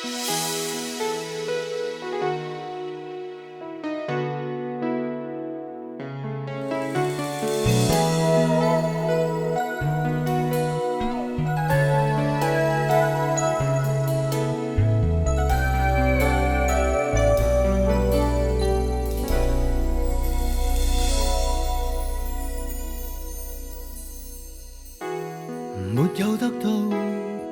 沒有得到，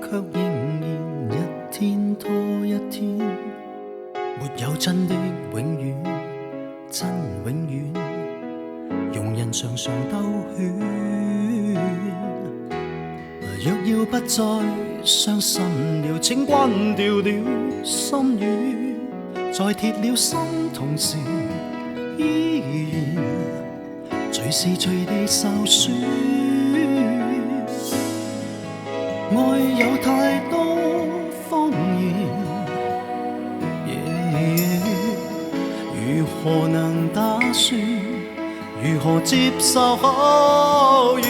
卻仍然一天拖一天。沒有真的永遠，真永遠，容人常常兜圈。若要不再傷心了，請關掉了心願，在鐵了心同時，依然隨時隨地受損。愛有太多謊言，如何能打算？如何接受考驗？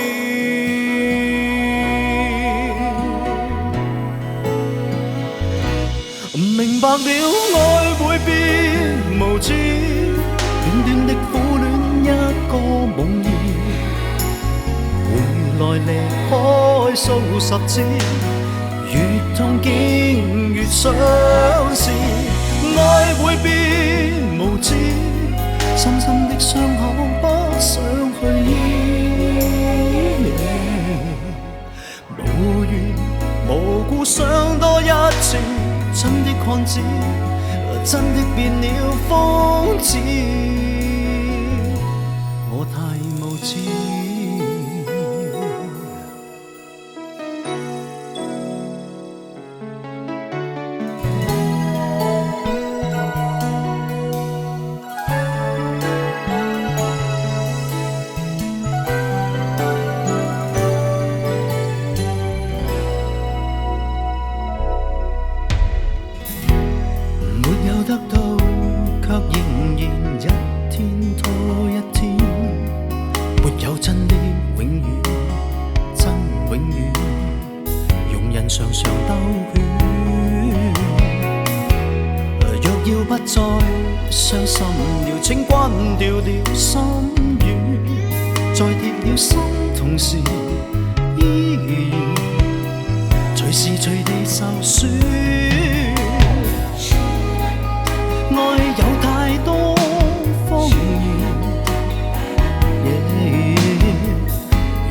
明白了愛會變無知，短短的苦戀一個夢魘。回來離開數十次，越痛竟越想試。愛會變無知，深深的傷口不想去醫。無緣無故想多一次，真的看似，真的變了瘋子。我太無知。得到，卻仍然一天拖一天。沒有真的永遠，真永遠，容人常常兜圈。若要不再傷心了，請關掉了心願，在跌了心同時，依然隨時隨地受損。愛有太多謊言，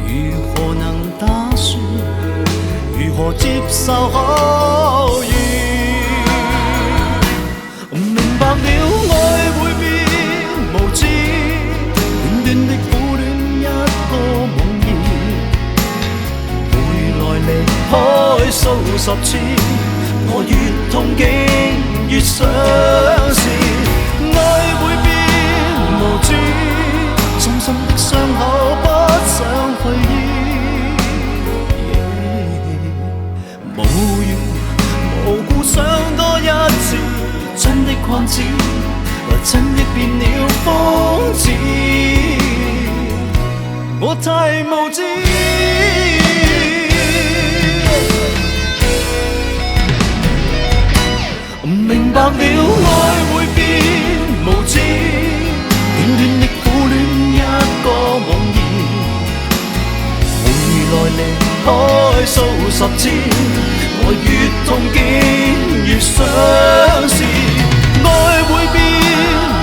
如何能打算？如何接受考驗？明白了愛會變無知，短短的苦戀一個夢魘。回來離開數十次，我越痛竟越想試。愛會變無知，深深的傷口不想去醫。無緣無故想多一次，真的看似，真的變了瘋子。我太無知。明白了愛會變無知，短短的苦戀一個夢魘。回來離開數十次，我越痛竟越想試。愛會變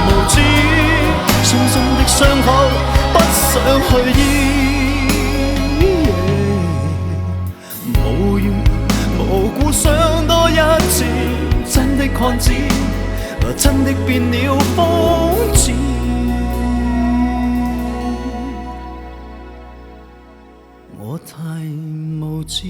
無知，深深的傷口不想去醫。無緣無故想多一次，真的看似，真的變了瘋子。我太無知。